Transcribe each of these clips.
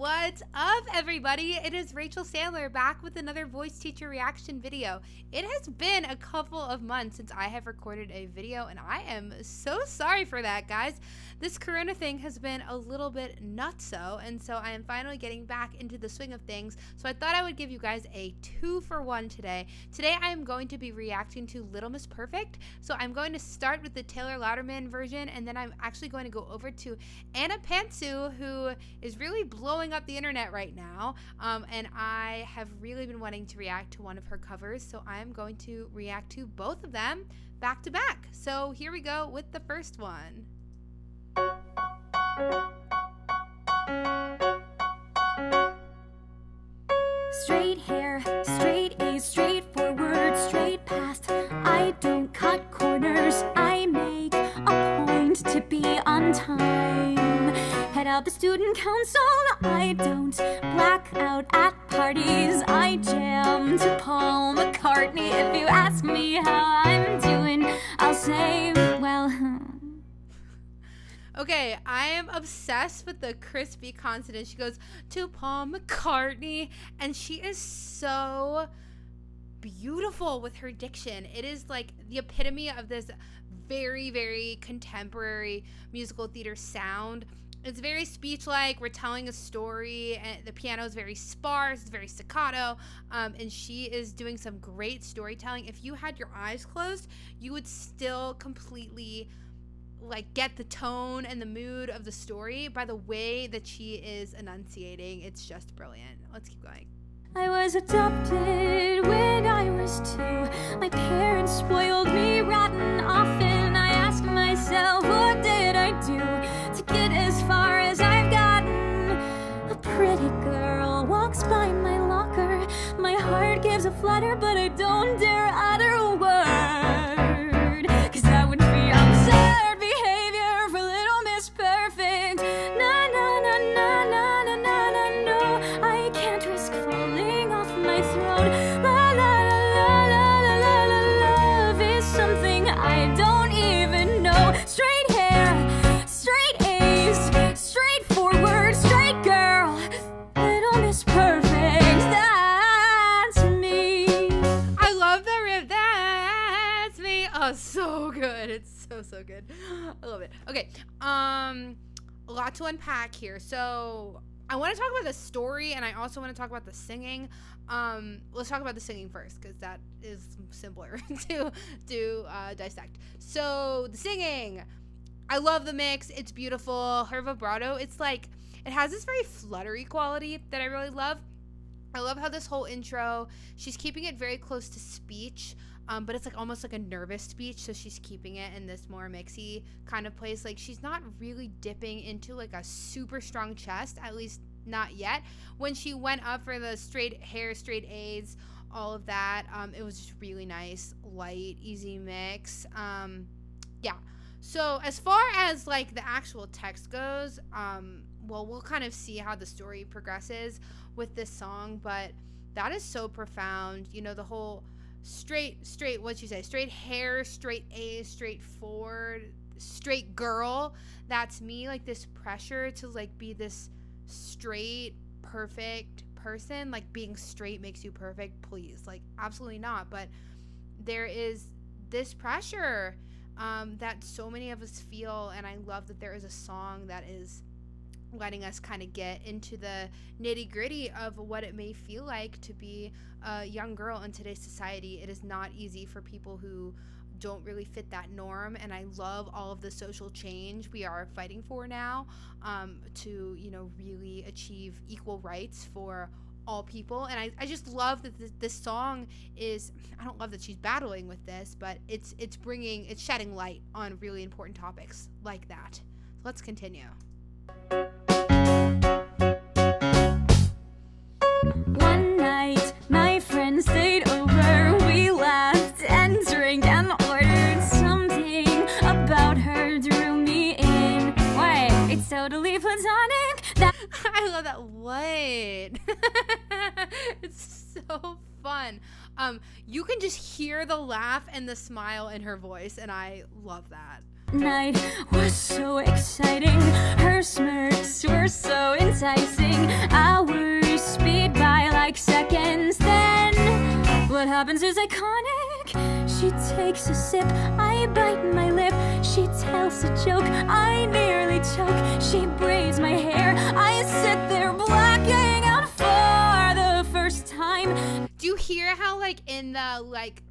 What's up, everybody? It is Rachel Sandler back with another voice teacher reaction video. It has been a couple of months since I have recorded a video, and I am so sorry for that, guys. This corona thing has been a little bit nutso, and so I am finally getting back into the swing of things. So I thought I would give you guys a 2-for-1 today. Today I am going to be reacting to Little Miss Perfect. So I'm going to start with the Taylor Louderman version, and then I'm actually going to go over to Pantsu, who is really blowing up the internet right now, and I have really been wanting to react to one of her covers, so I'm going to react to both of them back to back. So here we go with the first one. Straight hair, straight A's, straightforward, straight past. I don't cut corners, I make a point to be on time. Head out the student council, I don't black out at parties. I jam to Paul McCartney. If you ask me how I'm doing, I'll say, well... Okay, I am obsessed with the crispy consonant. She goes to Paul McCartney, and she is so beautiful with her diction. It is like the epitome of this very, very contemporary musical theater sound. It's very speech-like. We're telling a story, and the piano is very sparse. It's very staccato, and she is doing some great storytelling. If you had your eyes closed, you would still completely get the tone and the mood of the story by the way that she is enunciating. It's just brilliant. Let's keep going. I was adopted when I was 2. My parents spoiled me rotten often. I ask myself, what did I do to get as far as I've gotten? A pretty girl walks by my locker. My heart gives a flutter, but I don't dare utter a word, 'cause that would be absurd behavior for Little Miss Perfect. Na na na na na na na na no, I can't risk falling off my throne. La la la la la la la la. Love is something I don't even know. Straight hair, straight A's, straightforward, straight girl. Little Miss Perfect, that's me. I love the riff. That's me. Oh, so good. It's so good. I love it. Okay. A lot to unpack here. So I want to talk about the story, and I also want to talk about the singing. Let's talk about the singing first, because that is simpler to dissect. So the singing, I love the mix. It's beautiful. Her vibrato, it's like, it has this very fluttery quality that I really love. I love how this whole intro, she's keeping it very close to speech, but it's like almost like a nervous speech, so she's keeping it in this more mixy kind of place. Like, she's not really dipping into like a super strong chest, at least not yet. When she went up for the straight hair, straight A's, all of that, it was just really nice, light, easy mix. Yeah. So as far as like the actual text goes, well, we'll kind of see how the story progresses with this song, but that is so profound. You know, the whole straight, what'd you say? Straight hair, straight A's, straightforward, straight girl. That's me. Like, this pressure to like be this straight, perfect person. Like, being straight makes you perfect. Please, like, absolutely not. But there is this pressure that so many of us feel, and I love that there is a song that is letting us kind of get into the nitty-gritty of what it may feel like to be a young girl in today's society. It is not easy for people who don't really fit that norm, and I love all of the social change we are fighting for now, to, you know, really achieve equal rights for all people. And I just love that this song is, I don't love that she's battling with this, but it's shedding light on really important topics like that. Let's continue. One night, my friends stayed over. We laughed and drank and ordered something about her drew me in. Why? It's totally platonic. I love that. What? It's so fun. You can just hear the laugh and the smile in her voice, and I love that. Night was so exciting. Her smirks were so intense. enticing. Hours speed by like seconds. Then what happens is iconic. She takes a sip, I bite my lip. She tells a joke, I nearly choke. She braids my hair, I sit there blacking out for the first time. Do you hear how like in the like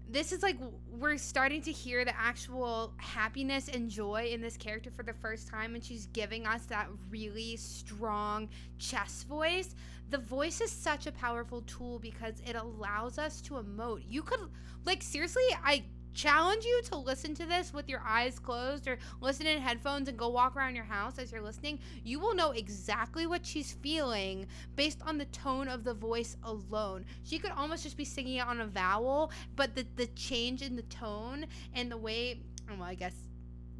this is like we're starting to hear the actual happiness and joy in this character for the first time, and she's giving us that really strong chest voice. The voice is such a powerful tool because it allows us to emote. You could, like, seriously, I challenge you to listen to this with your eyes closed or listen in headphones and go walk around your house as you're listening. You will know exactly what she's feeling based on the tone of the voice alone. She could almost just be singing it on a vowel, but the change in the tone and the way, well, I guess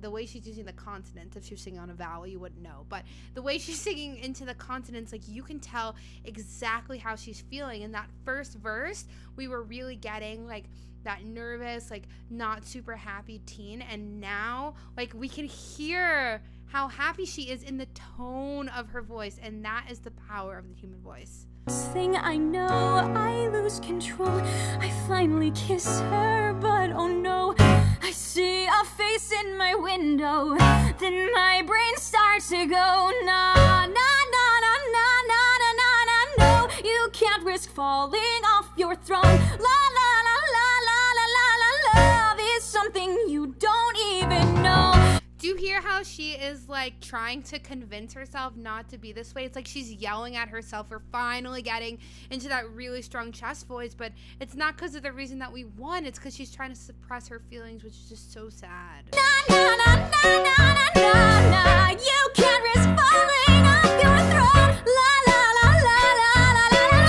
the way she's using the consonants, if she was singing on a vowel, you wouldn't know. But the way she's singing into the consonants, like, you can tell exactly how she's feeling. In that first verse, we were really getting, like, that nervous, like, not super happy teen. And now, like, we can hear how happy she is in the tone of her voice. And that is the power of the human voice. Thing I know, I lose control. I finally kiss her, but oh no, I see a face in my window. Then my brain starts to go, nah, nah, nah, nah, nah, nah, nah, nah, nah, no. You can't risk falling off your throne. La, la, la, la, la, la, la, la, love is something you don't even know. Do you hear how she is like trying to convince herself not to be this way? It's like she's yelling at herself. We're finally getting into that really strong chest voice, but it's not because of the reason that we won. It's because she's trying to suppress her feelings, which is just so sad. Na, na, na, na, na, na, na, na. You can't risk falling off your throne. La, la, la, la, la, la, la, la.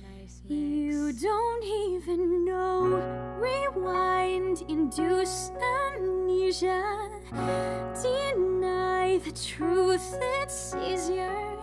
Nice mix. You don't even know. Rewind, induce amnesia. Deny the truth, it's easier.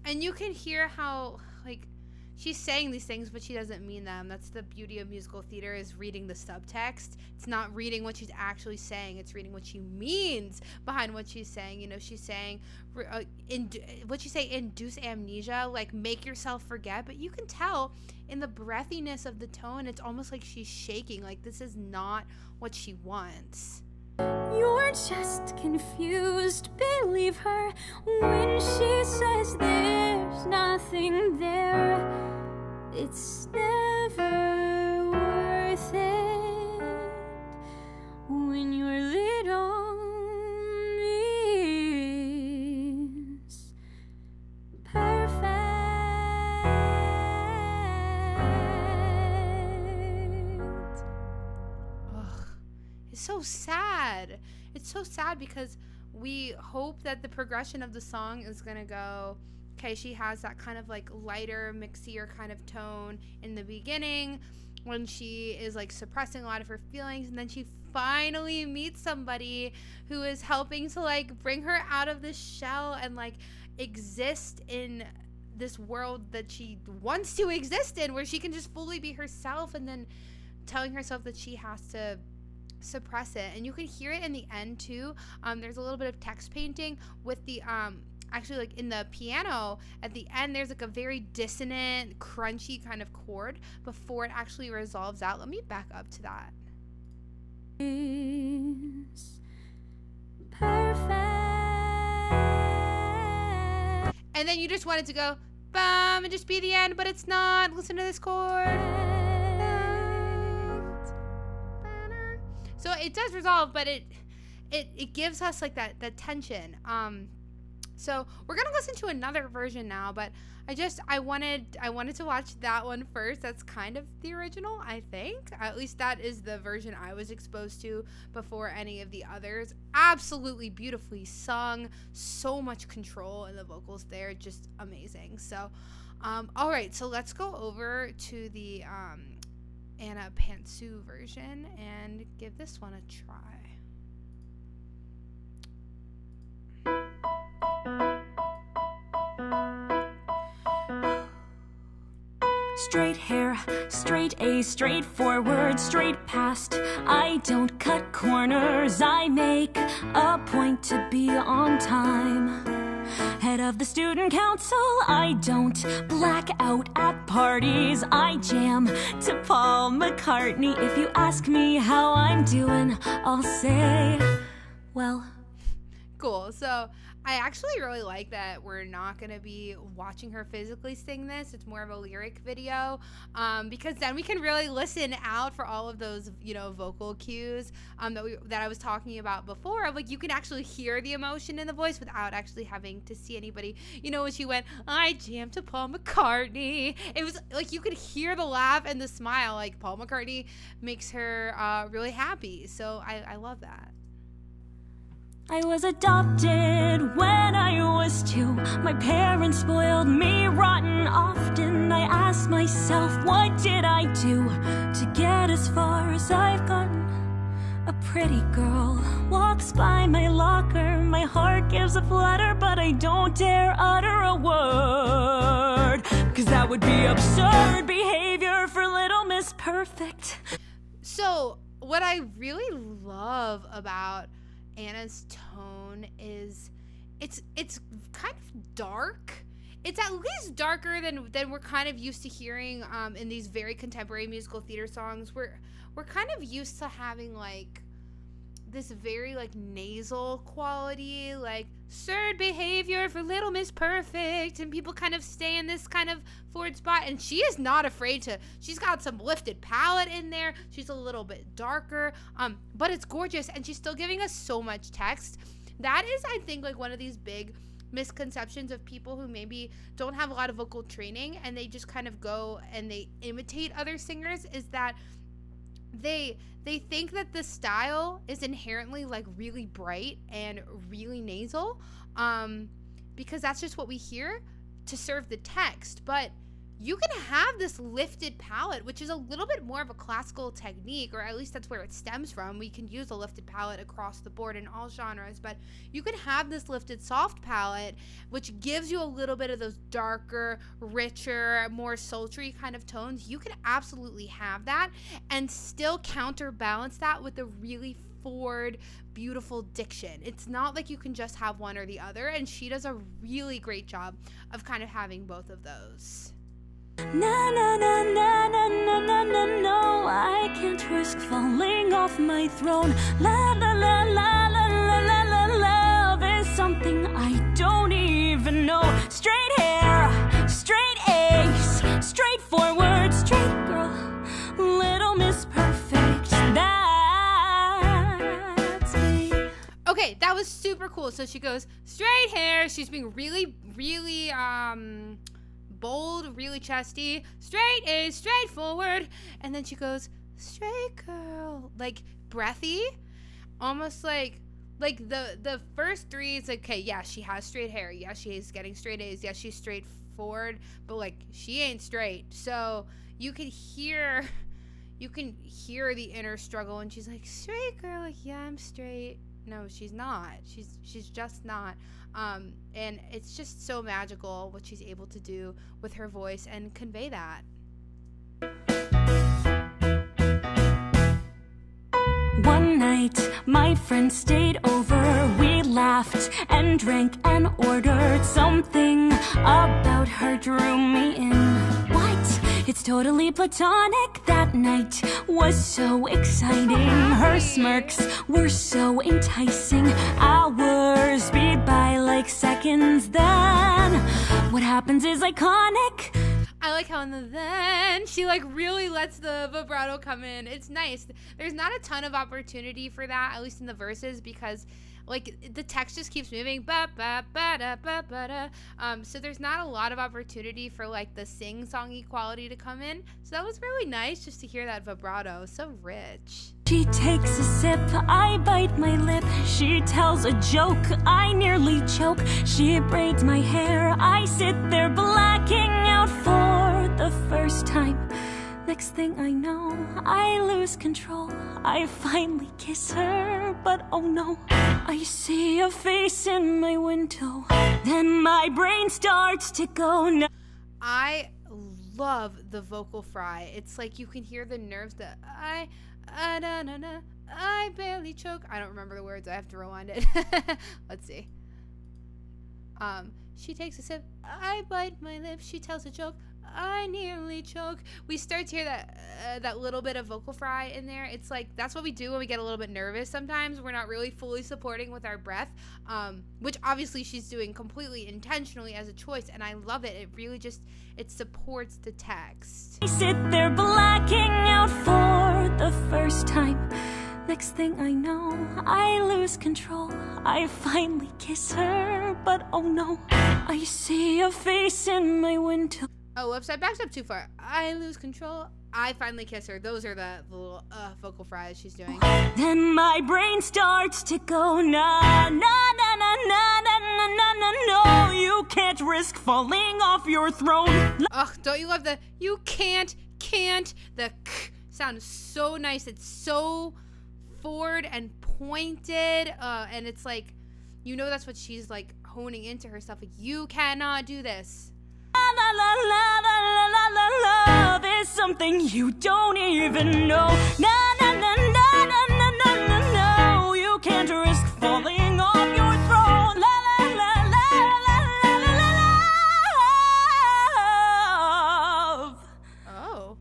And you can hear how, like, she's saying these things, but she doesn't mean them. That's the beauty of musical theater, is reading the subtext. It's not reading what she's actually saying. It's reading what she means behind what she's saying. You know, she's saying, what'd she say, induce amnesia, like make yourself forget. But you can tell in the breathiness of the tone, it's almost like she's shaking. Like, this is not what she wants. You're just confused, believe her when she says there's nothing there. It's never worth it when your little miss perfect. It's so sad. It's so sad because we hope that the progression of the song is gonna go, okay, she has that kind of like lighter, mixier kind of tone in the beginning when she is like suppressing a lot of her feelings, and then she finally meets somebody who is helping to like bring her out of this shell and like exist in this world that she wants to exist in, where she can just fully be herself, and then telling herself that she has to suppress it. And you can hear it in the end too. There's a little bit of text painting with the actually, like in the piano at the end, there's like a very dissonant, crunchy kind of chord before it actually resolves out. Let me back up to that. Is perfect. And then you just want it to go bum and just be the end, but it's not. Listen to this chord. So it does resolve, but it gives us like that tension. So we're gonna listen to another version now, but I wanted to watch that one first. That's kind of the original, I think. At least that is the version I was exposed to before any of the others. Absolutely beautifully sung, so much control in the vocals there, just amazing. So, all right, so let's go over to the Anna Pantsu version and give this one a try. Straight hair, straight A, straight forward, straight past. I don't cut corners, I make a point to be on time. Head of the student council, I don't black out at parties. I jam to Paul McCartney. If you ask me how I'm doing, I'll say, well. Cool. So I actually really like that we're not going to be watching her physically sing this. It's more of a lyric video, because then we can really listen out for all of those, vocal cues that I was talking about before. Of like, you can actually hear the emotion in the voice without actually having to see anybody. When she went, I jammed to Paul McCartney, it was like you could hear the laugh and the smile. Like, Paul McCartney makes her really happy. So I love that. I was adopted when I was 2. My parents spoiled me rotten often. I asked myself, what did I do to get as far as I've gotten? A pretty girl walks by my locker. My heart gives a flutter, but I don't dare utter a word, 'cause that would be absurd behavior for Little Miss Perfect. So what I really love about Anna's tone is it's kind of dark. It's at least darker than we're kind of used to hearing in these very contemporary musical theater songs. We're kind of used to having like this very like nasal quality, like absurd behavior for Little Miss Perfect, and people kind of stay in this kind of forward spot, and she is not afraid to. She's got some lifted palette in there. She's a little bit darker, but it's gorgeous, and she's still giving us so much text. That is, I think, like one of these big misconceptions of people who maybe don't have a lot of vocal training and they just kind of go and they imitate other singers, is that they think that the style is inherently like really bright and really nasal, because that's just what we hear to serve the text. But you can have this lifted palette, which is a little bit more of a classical technique, or at least that's where it stems from. We can use a lifted palette across the board in all genres, but you can have this lifted soft palette, which gives you a little bit of those darker, richer, more sultry kind of tones. You can absolutely have that and still counterbalance that with a really forward, beautiful diction. It's not like you can just have one or the other, and she does a really great job of kind of having both of those. Na na na na na na na na no, I can't risk falling off my throne. La la la la la la la la, love is something I don't even know. Straight hair, straight A's, straight forward, straight girl, Little Miss Perfect. That's me. Okay, that was super cool. So she goes straight hair. She's being really, really bold, really chesty, straight A, straightforward, and then she goes straight girl, like breathy, almost like the first three is like, okay, yeah, she has straight hair, yeah, she is getting straight A's, yeah, she's straightforward, but like she ain't straight. So you can hear the inner struggle, and she's like, straight girl, like, yeah, I'm straight. No, she's not. She's just not. And it's just so magical what she's able to do with her voice and convey that. One night, my friend stayed over. We laughed and drank and ordered. Something about her drew me in. What? It's totally platonic. That night was so exciting. Her smirks were so enticing. Hours speed by like seconds. Then what happens is iconic. I like how in the then she like really lets the vibrato come in. It's nice. There's not a ton of opportunity for that, at least in the verses, because like the text just keeps moving. So there's not a lot of opportunity for like the sing-songy quality to come in. So that was really nice just to hear that vibrato. So rich. She takes a sip, I bite my lip. She tells a joke, I nearly choke. She braids my hair, I sit there blacking out for the first time. Next thing I know, I lose control. I finally kiss her, but oh no, I see a face in my window. Then my brain starts to go. I love the vocal fry. It's like you can hear the nerves that I barely choke. I don't remember the words. I have to rewind it. Let's see. She takes a sip. I bite my lip. She tells a joke. I nearly choke. We start to hear that little bit of vocal fry in there. It's like that's what we do when we get a little bit nervous. Sometimes we're not really fully supporting with our breath, which obviously she's doing completely intentionally as a choice, and I love it. It really just it supports the text. I sit there blacking out for the first time. Next thing I know, I lose control. I finally kiss her, but oh no, I see a face in my window. Oh, whoops, I backed up too far. I lose control. I finally kiss her. Those are the little vocal fries she's doing. Then my brain starts to go na na na na na na na na na. No, you can't risk falling off your throne. Ugh, don't you love the you can't. The k sound is so nice. It's so forward and pointed, and it's like, you know, that's what she's like honing into herself. Like, you cannot do this. La la la la la la la. Love is something you don't even know. Na na na na na na na na. No, you can't risk falling off your throne. La la la la la la la la. Love. Oh.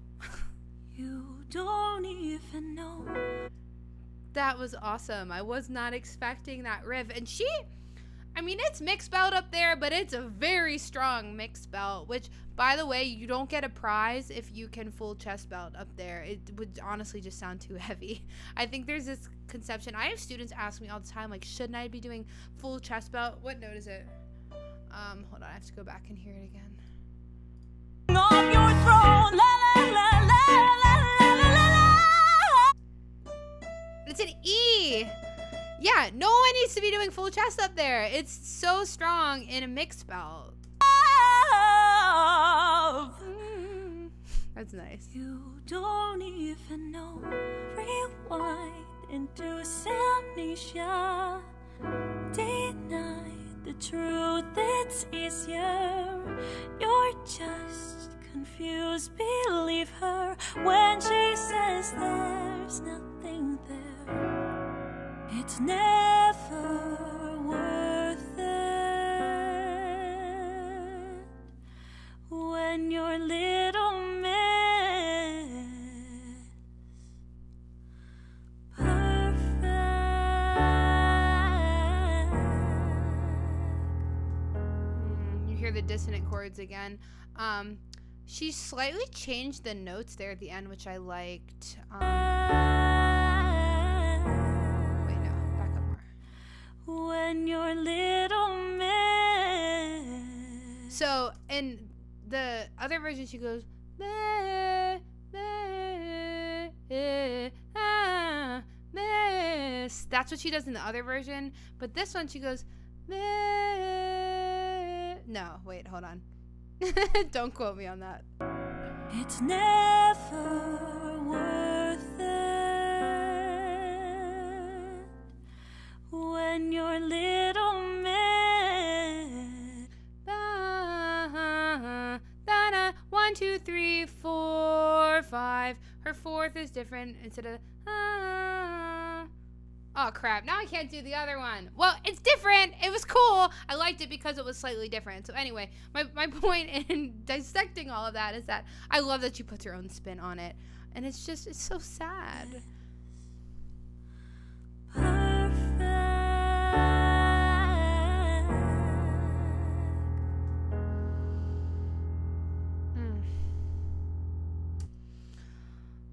You don't even know. That was awesome. I was not expecting that riff. And I mean, it's mixed belt up there, but it's a very strong mixed belt, which, by the way, you don't get a prize if you can full chest belt up there. It would honestly just sound too heavy. I think there's this conception. I have students ask me all the time, like, shouldn't I be doing full chest belt? What note is it? Hold on, I have to go back and hear it again. On your throne, la la la la la la la la. It's an E. Yeah, no one needs to be doing full chest up there. It's so strong in a mixed belt. Love. That's nice. You don't even know. Rewind into amnesia. Deny the truth, it's easier. You're just confused. Believe her when she says there's nothing there. It's never worth it when your little miss perfect. You hear the dissonant chords again. She slightly changed the notes there at the end, which I liked. When your little miss. So in the other version, she goes, miss. That's what she does in the other version. But this one, she goes, no, wait, hold on. Don't quote me on that. It's never worth it when your little miss. 1, 2, 3, 4, 5. Her fourth is different instead of Oh crap, now I can't do the other one. Well, it's different. It was cool. I liked it because it was slightly different. So anyway, my point in dissecting all of that is that I love that she puts her own spin on it. And it's so sad.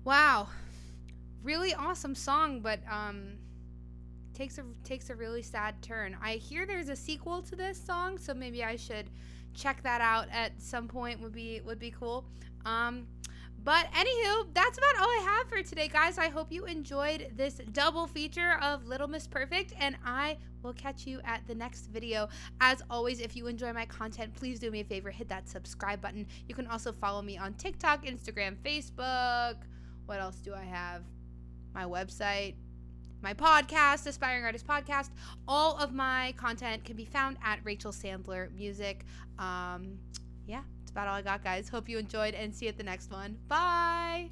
Wow. Really awesome song, but takes a really sad turn. I hear there's a sequel to this song, so maybe I should check that out at some point. Would be cool. But anywho, that's about all I have for today, guys. I hope you enjoyed this double feature of Little Miss Perfect, and I will catch you at the next video. As always, if you enjoy my content, please do me a favor, hit that subscribe button. You can also follow me on TikTok, Instagram, Facebook. What else do I have? My website, my podcast, Aspiring Artist Podcast. All of my content can be found at Rachel Sandler Music. Yeah, that's about all I got, guys. Hope you enjoyed, and see you at the next one. Bye!